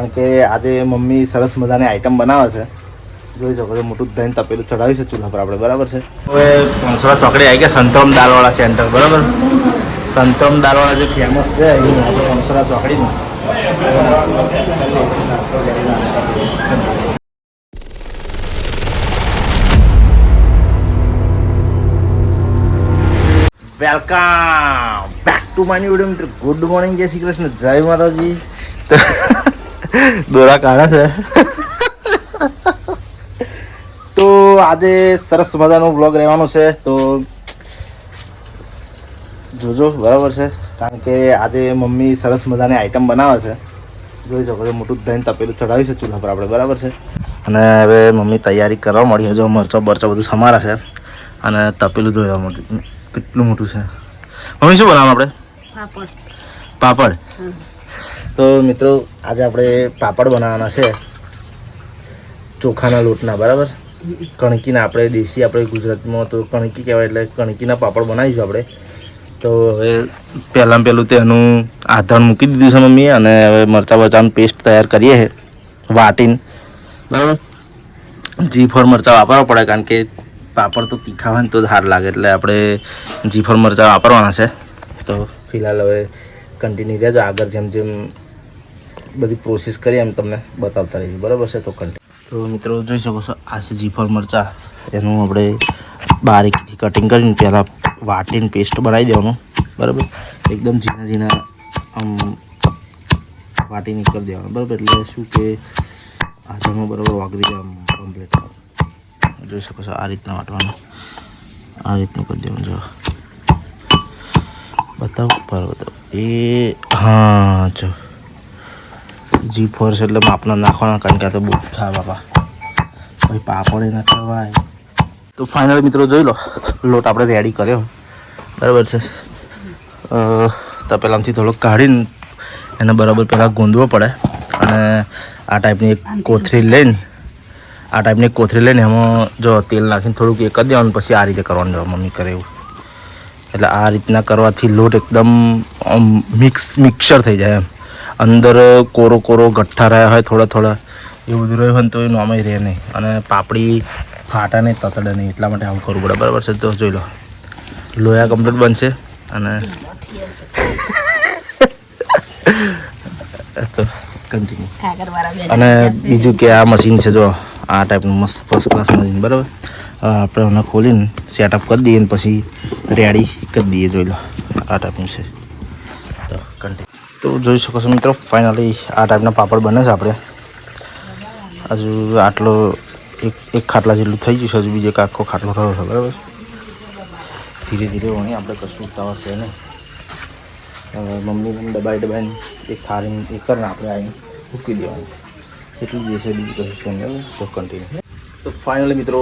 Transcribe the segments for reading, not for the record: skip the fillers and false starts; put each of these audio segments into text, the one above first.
કારણ કે આજે મમ્મી સરસ મજાની આઈટમ બનાવે છે. જોઈ શકો છો, મોટું દહીં તપેલું ચડાવ્યું છે ચૂલા પર આપણે, બરાબર છે. હવે પણસરા ચોકડી આવી ગયા સંતરામ દાલવાળા સેન્ટર, બરાબર. સંતરામ દાલવાળા જે ફેમસ છે અહીં પણસરા ચોકડીમાં. Welcome back to my new video. મિત્રો ગુડ મોર્નિંગ, જય શ્રી કૃષ્ણ, જય માતાજી. દોરા કાઢે છે. તો આજે સરસ મજાનો વ્લોગ રહેવાનો છે, તો જોજો, બરાબર છે. કારણ કે આજે મમ્મી સરસ મજાની આઈટમ બનાવે છે. જોઈ શકો છો, મોટું દહીં તપેલું ચડાવ્યું છે ચૂલા પર આપણે, બરાબર છે. અને હવે મમ્મી તૈયારી કરવા મળી. જો મરચો બરચો બધું સમારા છે અને તપેલું ધોવા મળ્યું. કેટલું મોટું છે. મમ્મી શું બનાવવાનું આપણે? પાપડ. તો મિત્રો આજે આપણે પાપડ બનાવવાના છે ચોખાના લોટના, બરાબર. કણકીના, આપણે દેશી, આપણે ગુજરાતમાં તો કણકી કહેવાય, એટલે કણકીના પાપડ બનાવીશું આપણે. તો હવે પહેલું તેનું આધાર મૂકી દીધું છે મમ્મીએ, અને હવે મરચાં બરચાંનું પેસ્ટ તૈયાર કરીએ છીએ વાટીને, બરાબર. જીફળ મરચાં વાપરવા પડે, કારણ કે પાપડ તો તીખા હોય ને તો જ સારું લાગે, એટલે આપણે જીફળ મરચાં વાપરવાના છે. તો ફિલહાલ હવે કન્ટિન્યુ રહેજો, આગળ જેમ જેમ બધી પ્રોસેસ કરીએ એમ તમને બતાવતા રહીશું, બરાબર છે. તો કન્ટિન્યુ. તો મિત્રો જોઈ શકો છો, આ છે જીફળ મરચાં. એનું આપણે બારીકથી કટિંગ કરીને પહેલાં વાટીને પેસ્ટ બનાવી દેવાનું, બરાબર. એકદમ ઝીણા ઝીણા આમ વાટીને કરી દેવાનું, બરાબર. એટલે શું કે હાથમાં બરાબર વાગરી જાય આમ કમ્પ્લીટ. જોઈ શકો છો, આ રીતના વાટવાનું, આ રીતનું કરી દેવાનું. જો બરાબર એ, હા જો G4 છે એટલે માપના નાખવાના, કારણ કે આ તો બહુ ખા બાપા, ભાઈ પાપડ ના ખવાય. તો ફાઇનલ મિત્રો જોઈ લો, લોટ આપણે રેડી કર્યો, બરાબર છે. તપેલામાંથી થોડોક કાઢીને એને બરાબર પહેલાં ગૂંદવો પડે, અને આ ટાઈપની એક કોથળી લઈને એમાં જો તેલ નાખીને થોડુંક એક કરી દેવાનું, પછી આ રીતે કરવાનું. જો મમ્મી કરે એવું, એટલે આ રીતના કરવાથી લોટ એકદમ મિક્સર થઈ જાય એમ. અંદર કોરો ગઠ્ઠા રહ્યા હોય થોડા એવું બધું રહ્યું હોય ને તો એ નોર્મલ રહે નહીં, અને પાપડી ફાટા નહીં, તતડે નહીં, એટલા માટે આવું કરવું પડે, બરાબર છે. તો જોઈ લો, લોયા કમ્પ્લીટ બનશે. અને તો કન્ટિન્યુ. અને બીજું કે આ મશીન છે, જો આ ટાઈપનું મસ્ત ફર્સ્ટ ક્લાસ મશીન, બરાબર. આપણે એને ખોલીને સેટઅપ કરી દઈએ ને પછી રેડી કરી દઈએ. જોઈ લો, આ ટાઈપનું છે. તો કન્ટિન્યુ. તો જોઈ શકો છો મિત્રો, ફાઇનલી આ ટાઈપના પાપડ બને છે. આપણે હજુ આટલો એક ખાટલા જેટલું થઈ ગયું છે, હજુ બીજો એક આખો ખાટલો થયો છે, બરાબર. ધીરે ધીરે વણી, આપણે કશું ઉતાવળ છે નહીં. હવે મમ્મીને દબાઈને એક થાળીને એ કરીને આપણે આવીને મૂકી દેવાનું. એટલું જ છે, બીજું કશું છે નહીં. તો કન્ટિન્યુ. તો ફાઇનલી મિત્રો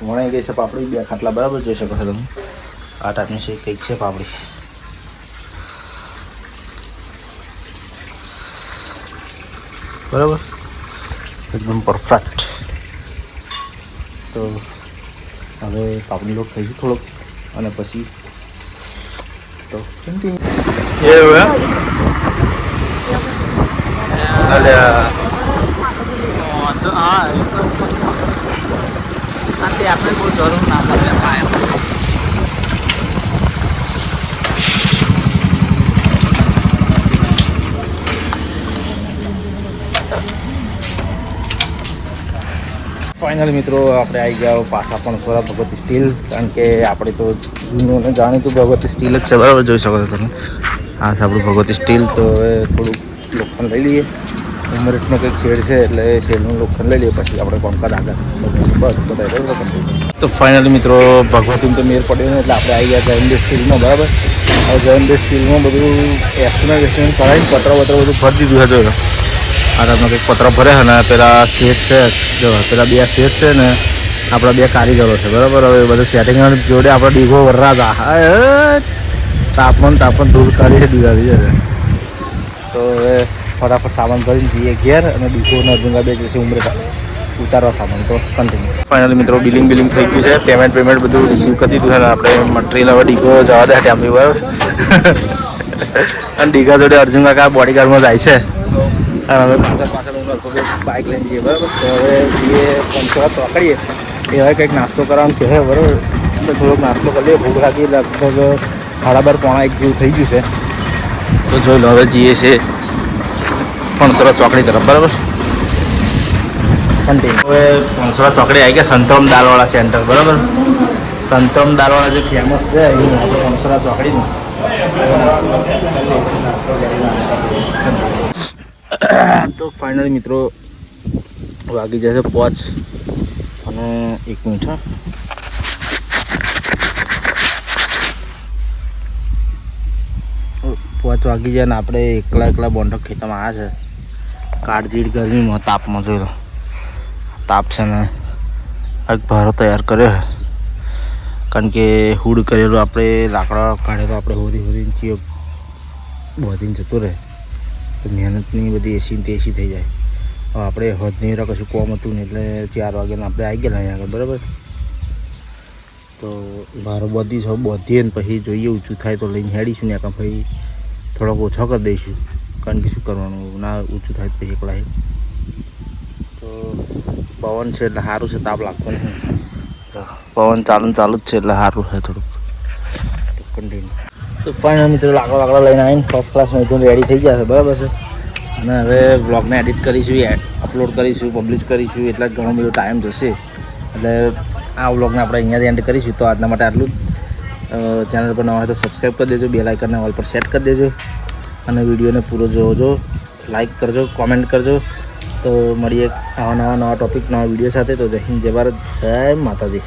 વણાઈ ગઈ છે પાપડી, 2 ખાટલા, બરાબર. જોઈ શકો છો તમે, આ ટાઈપની છે કંઈક છે પાપડી, બરાબર. એકદમ પરફેક્ટ. તો હવે પાપડી લોટ ખાઈશું થોડોક, અને પછી તો કન્ટિન્યુ. એવું આપણે બહુ જરૂર ના પડે. ફાઇનલ મિત્રો આપણે આવી ગયા પાછા પણસરા ભગવતી સ્ટીલ, કારણ કે આપણે તો જૂનું અને જાણીતું ભગવતી સ્ટીલ જ છે, બરાબર. જોઈ શકો છો તમે, આ છે આપણું ભગવતી સ્ટીલ. તો હવે થોડુંક લોખંડ લઈ લઈએ, ઉમરેટનો કંઈક શેડ છે એટલે એ શેડનું લોખંડ લઈ લઈએ, પછી આપણે કામકાજ આગળ બસ બતાવી દઉં. તો ફાઇનલી મિત્રો ભગવતીને તો મેર પડ્યો ને, એટલે આપણે આવી ગયા જયંત સ્ટીલમાં, બરાબર. હવે જયંત સ્ટીલમાં બધું એસ્ટિમેટ કરાવીને પત્ર બધું ભરી દીધું છે. જોયો આ ટાઈપનો કંઈક પત્ર ભરે છે, અને પેલા સેટ છે, જો પેલા 2 સેટ છે ને આપણા 2 કારીગરો છે, બરાબર. હવે બધું સેટિંગ જોડે આપણે ડીઘો વરરાતા તાપમાન દૂર કાઢી છે દીવાળી છે. તો હવે ફટાફટ સામાન ભરીને જઈએ ઘેર, અને ડીઘો નરજુંગા 2 જશે ઉમરેઠા ઉતારવા સામાન. તો કન્ટિન્યુ. ફાઇનલી મિત્રો બિલિંગ થઈ ગયું છે, પેમેન્ટ બધું રિસીવ કરી દીધું છે, અને આપણે મટીરિયલ હવે ડીઘો જવા દે ટાઈમથી, બરાબર. અને ડીઘા જોડે અર્જુન કાકા બોડીગાર્ડમાં જાય છે. અને હવે પાછળ હું બાઇક લઈને જઈએ બરાબર. તો હવે જઈએ થોડા પકડીએ એ હવે કંઈક નાસ્તો કરવાનું કહે બરાબર. તો થોડોક નાસ્તો કરી લઈએ. ભૂખ લાગી લગભગ 12:30-1 જેવું થઈ ગયું છે. તો જોઈ લો હવે જઈએ છીએ પણસરા ચોકડી તરફ બરાબર. હવે પણસરા ચોકડી આવી ગયા. સંતરામ દાલવાળા સેન્ટર બરાબર. સંતરામ દાલવાળા જે ફેમસ છે અહીં પણસરા ચોકડીનું. તો ફાઇનલી મિત્રો વાગી જશે 5 અને 1 મિનિટ. 5 વાગી જાય ને આપણે એકલા બોન્ડક ખેતરમાં આવ્યા છે. કાળજીડ ગરમીમાં તાપમાં જોઈ લો. તાપ છે ને એક ભારો તૈયાર કર્યો છે કારણ કે હુડ કરેલો આપણે લાકડા કાઢેલો આપણે હોરી ચીયો બોધીને જતો રહે તો મહેનતની બધી એસી તેસી થઈ જાય. હવે આપણે હોદની કશું કોમ હતું ને એટલે 4 વાગ્યાને આપણે આવી ગયેલા અહીંયા આગળ બરાબર. તો ભારો બોધીએ ને પછી જોઈએ ઊંચું થાય તો લઈને હેડીશું ને પછી થોડોક ઓછો કરી દઈશું કારણ કે શું કરવાનું ના ઊંચું થાય તો એકલા. તો પવન છે એટલે સારું છે, તાપ લાગતો નથી. પવન ચાલુ જ છે એટલે સારું છે થોડુંક કન્ટિન્યુ. તો ફાઇનલ મિત્રો લાકડા લઈને આવીને ફર્સ્ટ ક્લાસ મેં રેડી થઈ ગયા છે બરાબર છે. અને હવે બ્લોગને એડિટ કરીશું, અપલોડ કરીશું, પબ્લિશ કરીશું એટલે ઘણો બધો ટાઈમ જશે. એટલે આ બ્લોગને આપણે અહીંયાથી એન્ડ કરીશું. તો આજના માટે આટલું જ. ચેનલ પર નવા હોય તો સબસ્ક્રાઈબ કરી દેજો, બેલ આઇકનને ઓલ પર સેટ કરી દેજો અને વિડીયોને પૂરો જોજો, લાઇક કરજો, કોમેન્ટ કરજો. તો મળીએ આવા નવા ટોપિક નવા વિડીયો સાથે. તો જય હિન્દ, જય ભારત, જય માતાજી.